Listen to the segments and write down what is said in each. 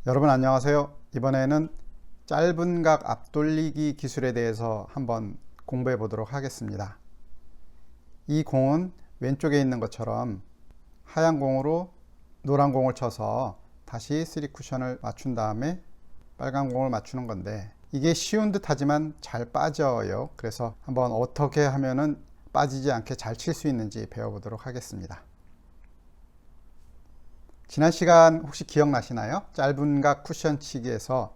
여러분 안녕하세요. 이번에는 짧은 각 앞돌리기 기술에 대해서 한번 공부해 보도록 하겠습니다. 이 공은 왼쪽에 있는 것처럼 하얀 공으로 노란 공을 쳐서 다시 3쿠션을 맞춘 다음에 빨간 공을 맞추는 건데, 이게 쉬운 듯 하지만 잘 빠져요. 그래서 한번 어떻게 하면은 빠지지 않게 잘 칠 수 있는지 배워보도록 하겠습니다. 지난 시간 혹시 기억나시나요? 짧은 각 쿠션 치기에서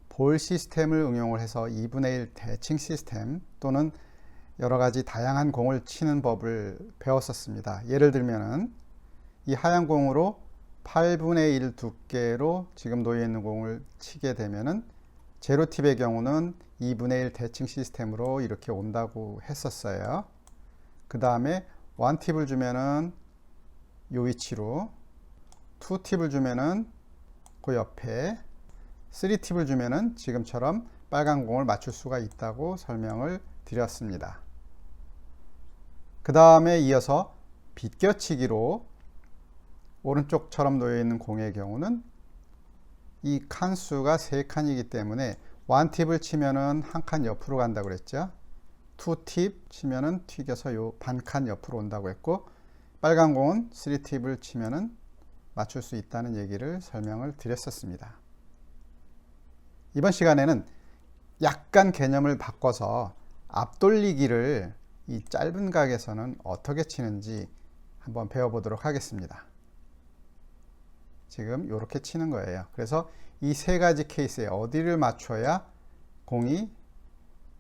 볼 시스템을 응용을 해서 2분의 1 대칭 시스템 또는 여러 가지 다양한 공을 치는 법을 배웠었습니다. 예를 들면은 이 하얀 공으로 8분의 1 두께로 지금 놓여 있는 공을 치게 되면은 제로팁의 경우는 2분의 1 대칭 시스템으로 이렇게 온다고 했었어요. 그 다음에 1팁을 주면은 이 위치로, 2팁을 주면은 그 옆에, 3팁을 주면은 지금처럼 빨간 공을 맞출 수가 있다고 설명을 드렸습니다. 그 다음에 이어서 비껴치기로 오른쪽처럼 놓여 있는 공의 경우는 이 칸수가 3칸이기 때문에 1팁을 치면은 한 칸 옆으로 간다고 그랬죠. 2팁 치면은 튀겨서 요 반칸 옆으로 온다고 했고, 빨간 공은 3팁을 치면은 맞출 수 있다는 얘기를 설명을 드렸었습니다. 이번 시간에는 약간 개념을 바꿔서 앞돌리기를 이 짧은 각에서는 어떻게 치는지 한번 배워보도록 하겠습니다. 지금 이렇게 치는 거예요. 그래서 이 세 가지 케이스에 어디를 맞춰야 공이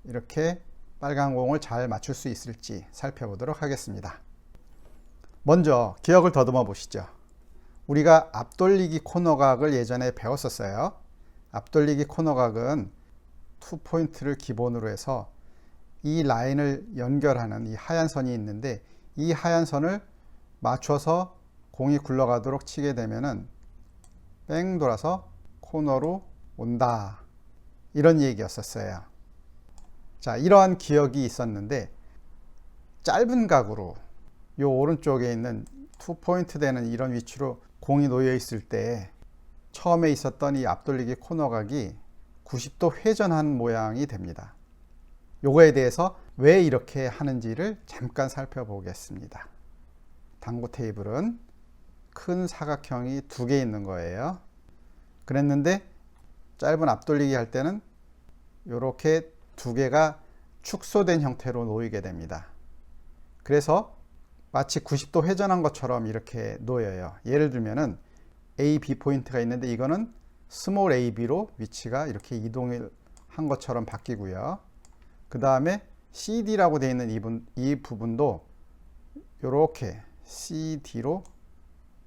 이렇게 빨간 공을 잘 맞출 수 있을지 살펴보도록 하겠습니다. 먼저 기억을 더듬어 보시죠. 우리가 앞돌리기 코너각을 예전에 배웠었어요. 앞돌리기 코너각은 2포인트를 기본으로 해서 이 라인을 연결하는 이 하얀 선이 있는데, 이 하얀 선을 맞춰서 공이 굴러가도록 치게 되면은 뺑 돌아서 코너로 온다, 이런 얘기였었어요. 자, 이러한 기억이 있었는데, 짧은 각으로 요 오른쪽에 있는 2포인트 되는 이런 위치로 공이 놓여 있을 때 처음에 있었던 이 앞돌리기 코너각이 90도 회전한 모양이 됩니다. 요거에 대해서 왜 이렇게 하는지를 잠깐 살펴보겠습니다. 당구 테이블은 큰 사각형이 2개 있는 거예요. 그랬는데 짧은 앞돌리기 할 때는 이렇게 2개가 축소된 형태로 놓이게 됩니다. 그래서 마치 90도 회전한 것처럼 이렇게 놓여요. 예를 들면은 A, B 포인트가 있는데 이거는 스몰 AB로 위치가 이렇게 이동을 한 것처럼 바뀌고요. 그 다음에 CD라고 되어 있는 이 부분도 이렇게 CD로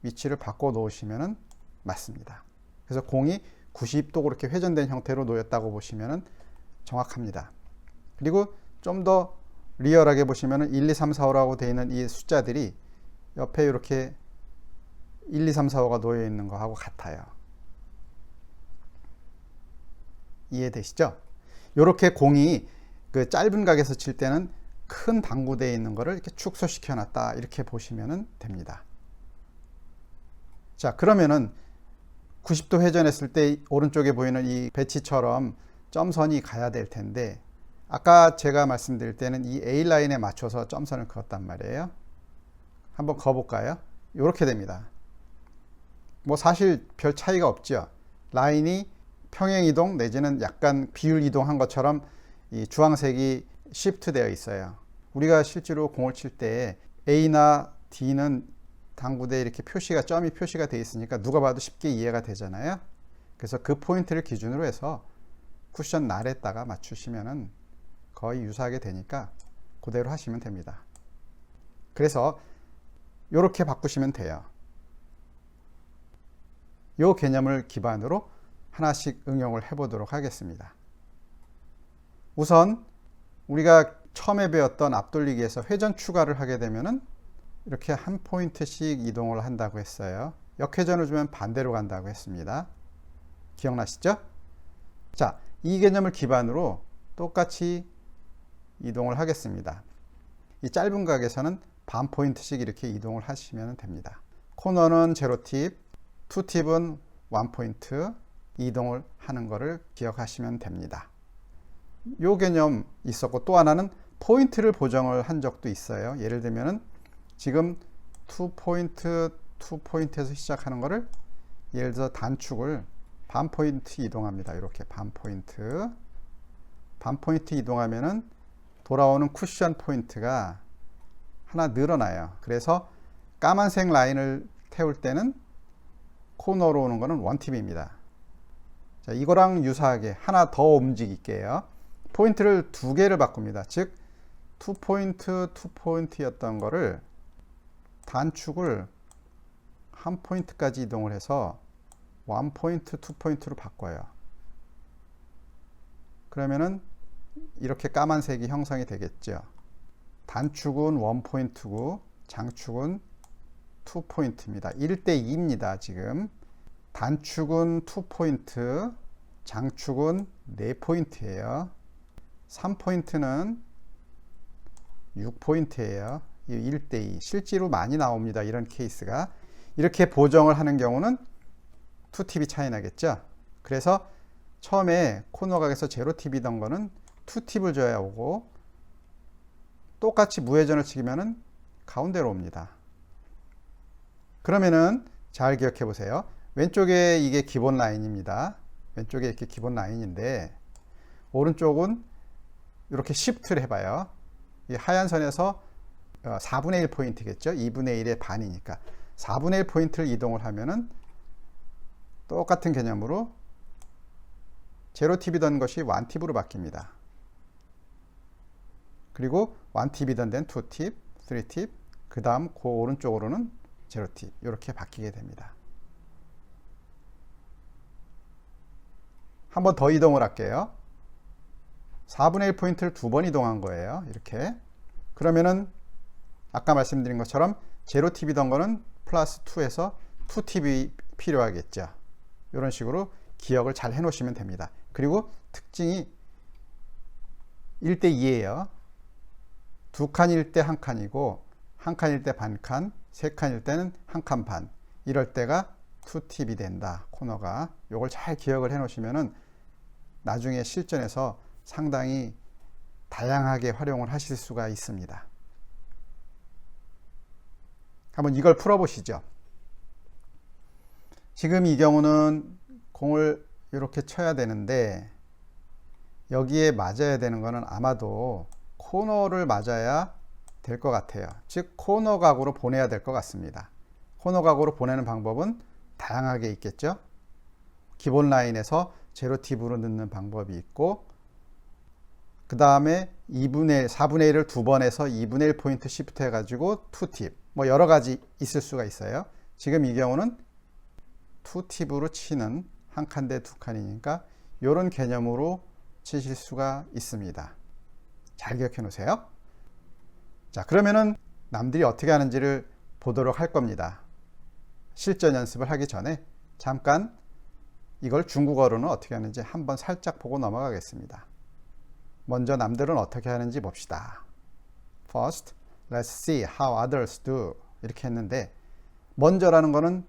위치를 바꿔 놓으시면 맞습니다. 그래서 공이 90도 그렇게 회전된 형태로 놓였다고 보시면 정확합니다. 그리고 좀 더 리얼하게 보시면 1, 2, 3, 4, 5라고 되어 있는 이 숫자들이 옆에 이렇게 1, 2, 3, 4, 5가 놓여 있는 거하고 같아요. 이해되시죠? 이렇게 공이 그 짧은 각에서 칠 때는 큰 당구대에 있는 거를 이렇게 축소시켜 놨다, 이렇게 보시면 됩니다. 자, 그러면은 90도 회전했을 때 오른쪽에 보이는 이 배치처럼 점선이 가야 될 텐데, 아까 제가 말씀드릴 때는 이 A라인에 맞춰서 점선을 그었단 말이에요. 한번 그어볼까요? 이렇게 됩니다. 뭐 사실 별 차이가 없죠. 라인이 평행 이동 내지는 약간 비율 이동한 것처럼 이 주황색이 시프트 되어 있어요. 우리가 실제로 공을 칠 때 A나 D는 당구대에 이렇게 점이 표시가 되어 있으니까 누가 봐도 쉽게 이해가 되잖아요. 그래서 그 포인트를 기준으로 해서 쿠션 날에다가 맞추시면은 거의 유사하게 되니까 그대로 하시면 됩니다. 그래서 이렇게 바꾸시면 돼요. 이 개념을 기반으로 하나씩 응용을 해보도록 하겠습니다. 우선 우리가 처음에 배웠던 앞돌리기에서 회전 추가를 하게 되면은 이렇게 한 포인트씩 이동을 한다고 했어요. 역회전을 주면 반대로 간다고 했습니다. 기억나시죠? 자, 이 개념을 기반으로 똑같이 이동을 하겠습니다. 이 짧은 각에서는 반 포인트씩 이렇게 이동을 하시면 됩니다. 코너는 제로팁, 투팁은 원 포인트 이동을 하는 것을 기억하시면 됩니다. 요 개념 있었고, 또 하나는 포인트를 보정을 한 적도 있어요. 예를 들면은 지금 2포인트에서 시작하는 거를 예를 들어 단축을 반 포인트 이동합니다. 이렇게 반 포인트 이동하면은 돌아오는 쿠션 포인트가 하나 늘어나요. 그래서 까만색 라인을 태울 때는 코너로 오는 거는 원팁입니다. 자, 이거랑 유사하게 하나 더 움직일게요. 포인트를 두 개를 바꿉니다. 즉 2포인트였던 거를 단축을 한 포인트까지 이동을 해서 1포인트, 2포인트로 바꿔요. 그러면은 이렇게 까만색이 형성이 되겠죠. 단축은 1포인트고 장축은 2포인트입니다. 1대2입니다. 지금 단축은 2포인트, 장축은 4포인트예요. 3포인트는 6포인트예요. 1대2. 실제로 많이 나옵니다. 이런 케이스가. 이렇게 보정을 하는 경우는 2팁이 차이 나겠죠. 그래서 처음에 코너 각에서 0팁이던 거는 2팁을 줘야 오고, 똑같이 무회전을 치면은 가운데로 옵니다. 그러면은 잘 기억해 보세요. 왼쪽에 이게 기본 라인입니다. 왼쪽에 이렇게 기본 라인인데, 오른쪽은 이렇게 시프트를 해봐요. 이 하얀 선에서 4분의 1 포인트겠죠. 2분의 1의 반이니까 4분의 1 포인트를 이동을 하면은 똑같은 개념으로 0팁이던 것이 1팁으로 바뀝니다. 그리고 1팁이던 데는 2팁, 3팁, 그 다음 그 오른쪽으로는 0팁, 이렇게 바뀌게 됩니다. 한 번 더 이동을 할게요. 4분의 1 포인트를 두 번 이동한 거예요. 이렇게. 그러면은 아까 말씀드린 것처럼 0팁이던 거는 플러스 2에서 2팁이 필요하겠죠. 이런 식으로 기억을 잘 해 놓으시면 됩니다. 그리고 특징이 1대2예요. 두 칸일 때 한 칸이고, 한 칸일 때 반 칸, 세 칸일 때는 한 칸 반. 이럴 때가 2팁이 된다. 코너가. 이걸 잘 기억을 해 놓으시면은 나중에 실전에서 상당히 다양하게 활용을 하실 수가 있습니다. 한번 이걸 풀어보시죠. 지금 이 경우는 공을 이렇게 쳐야 되는데, 여기에 맞아야 되는 거는 아마도 코너를 맞아야 될 것 같아요. 즉 코너 각으로 보내야 될 것 같습니다. 코너 각으로 보내는 방법은 다양하게 있겠죠. 기본 라인에서 0팁으로 넣는 방법이 있고, 그 다음에 4분의 1을 두 번 해서 2분의 1 포인트 시프트 해가지고 2팁, 뭐 여러 가지 있을 수가 있어요. 지금 이 경우는 2팁으로 치는, 한 칸 대 두 칸이니까 이런 개념으로 치실 수가 있습니다. 잘 기억해 놓으세요. 자, 그러면은 남들이 어떻게 하는지를 보도록 할 겁니다. 실전 연습을 하기 전에 잠깐 이걸 중국어로는 어떻게 하는지 한번 살짝 보고 넘어가겠습니다. 먼저 남들은 어떻게 하는지 봅시다. First, let's see how others do. 이렇게 했는데, 먼저라는 거는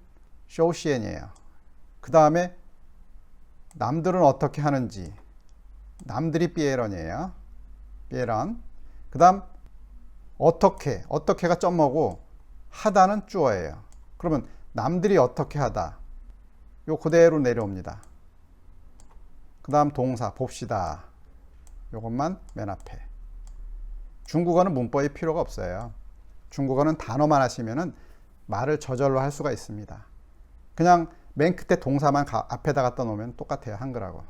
쇼시엔이에요. 그 다음에 남들은 어떻게 하는지, 남들이 삐에런이에요. 삐에런. 그 다음 어떻게가 점어고 하다는 주어예요. 그러면 남들이 어떻게 하다, 요 그대로 내려옵니다. 그 다음 동사 봅시다. 요것만 맨 앞에. 중국어는 문법이 필요가 없어요. 중국어는 단어만 하시면은 말을 저절로 할 수가 있습니다. 그냥 맨 끝에 동사만 앞에다 갖다 놓으면 똑같아요. 한글하고.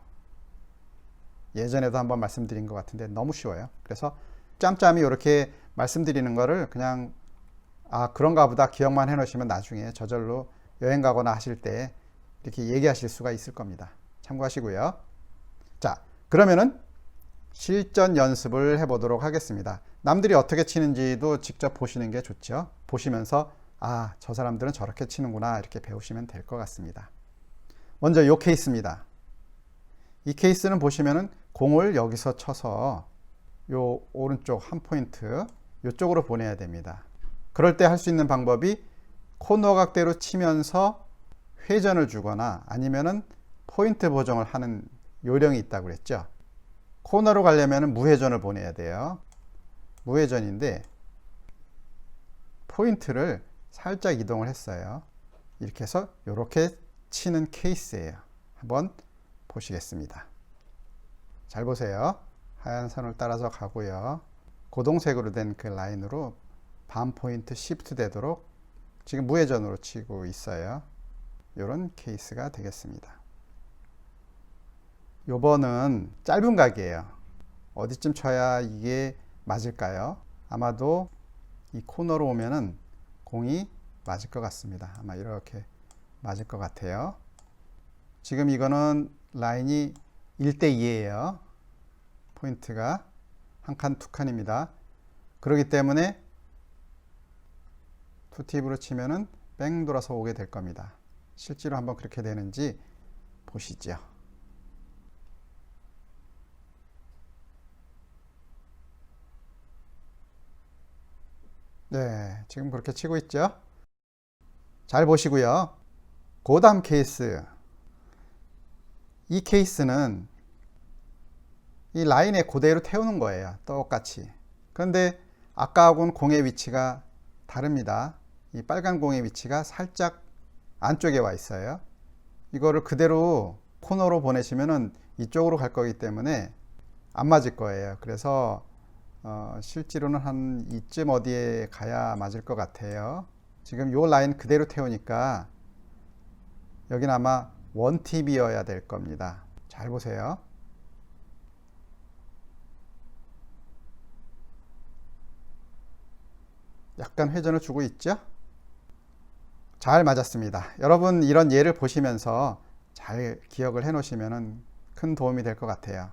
예전에도 한번 말씀드린 것 같은데 너무 쉬워요. 그래서 짬짬이 이렇게 말씀드리는 거를 그냥 그런가 보다 기억만 해 놓으시면 나중에 저절로 여행 가거나 하실 때 이렇게 얘기하실 수가 있을 겁니다. 참고하시고요. 자, 그러면은 실전 연습을 해보도록 하겠습니다. 남들이 어떻게 치는지도 직접 보시는 게 좋죠. 보시면서 저 사람들은 저렇게 치는구나, 이렇게 배우시면 될 것 같습니다. 먼저 이 케이스입니다. 이 케이스는 보시면은 공을 여기서 쳐서 요 오른쪽 한 포인트 이쪽으로 보내야 됩니다. 그럴 때 할 수 있는 방법이 코너 각대로 치면서 회전을 주거나 아니면은 포인트 보정을 하는 요령이 있다고 그랬죠. 코너로 가려면 무회전을 보내야 돼요. 무회전인데 포인트를 살짝 이동을 했어요. 이렇게 해서 이렇게 치는 케이스예요. 한번 보시겠습니다. 잘 보세요. 하얀 선을 따라서 가고요. 고동색으로 된 그 라인으로 반 포인트 시프트 되도록 지금 무회전으로 치고 있어요. 이런 케이스가 되겠습니다. 요번은 짧은 각이에요. 어디쯤 쳐야 이게 맞을까요? 아마도 이 코너로 오면은 공이 맞을 것 같습니다. 아마 이렇게 맞을 것 같아요. 지금 이거는 라인이 1대2예요. 포인트가 한 칸, 두 칸입니다. 그렇기 때문에 투팁으로 치면은 뺑 돌아서 오게 될 겁니다. 실제로 한번 그렇게 되는지 보시죠. 네, 지금 그렇게 치고 있죠. 잘 보시고요. 그 다음 케이스. 이 케이스는 이 라인에 그대로 태우는 거예요. 똑같이. 그런데 아까하고는 공의 위치가 다릅니다. 이 빨간 공의 위치가 살짝 안쪽에 와 있어요. 이거를 그대로 코너로 보내시면은 이쪽으로 갈 거기 때문에 안 맞을 거예요. 그래서 실제로는 한 이쯤 어디에 가야 맞을 것 같아요. 지금 요 라인 그대로 태우니까 여기는 아마 원팁이어야 될 겁니다. 잘 보세요. 약간 회전을 주고 있죠? 잘 맞았습니다. 여러분 이런 예를 보시면서 잘 기억을 해 놓으시면 큰 도움이 될 것 같아요.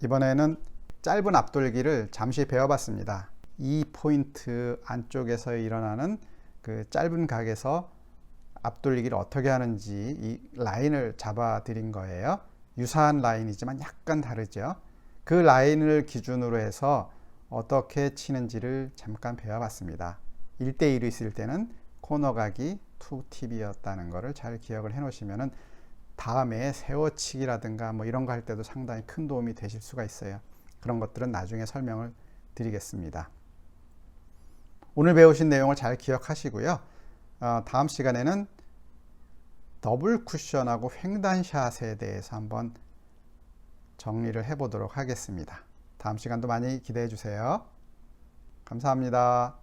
이번에는 짧은 앞돌기를 잠시 배워봤습니다. 이 포인트 안쪽에서 일어나는 그 짧은 각에서 앞돌리기를 어떻게 하는지 이 라인을 잡아 드린 거예요. 유사한 라인이지만 약간 다르죠. 그 라인을 기준으로 해서 어떻게 치는지를 잠깐 배워봤습니다. 1대2로 있을 때는 코너 각이 2팁이었다는 것을 잘 기억을 해 놓으시면 다음에 세워치기라든가 뭐 이런 거 할 때도 상당히 큰 도움이 되실 수가 있어요. 그런 것들은 나중에 설명을 드리겠습니다. 오늘 배우신 내용을 잘 기억하시고요. 다음 시간에는 더블 쿠션하고 횡단샷에 대해서 한번 정리를 해보도록 하겠습니다. 다음 시간도 많이 기대해 주세요. 감사합니다.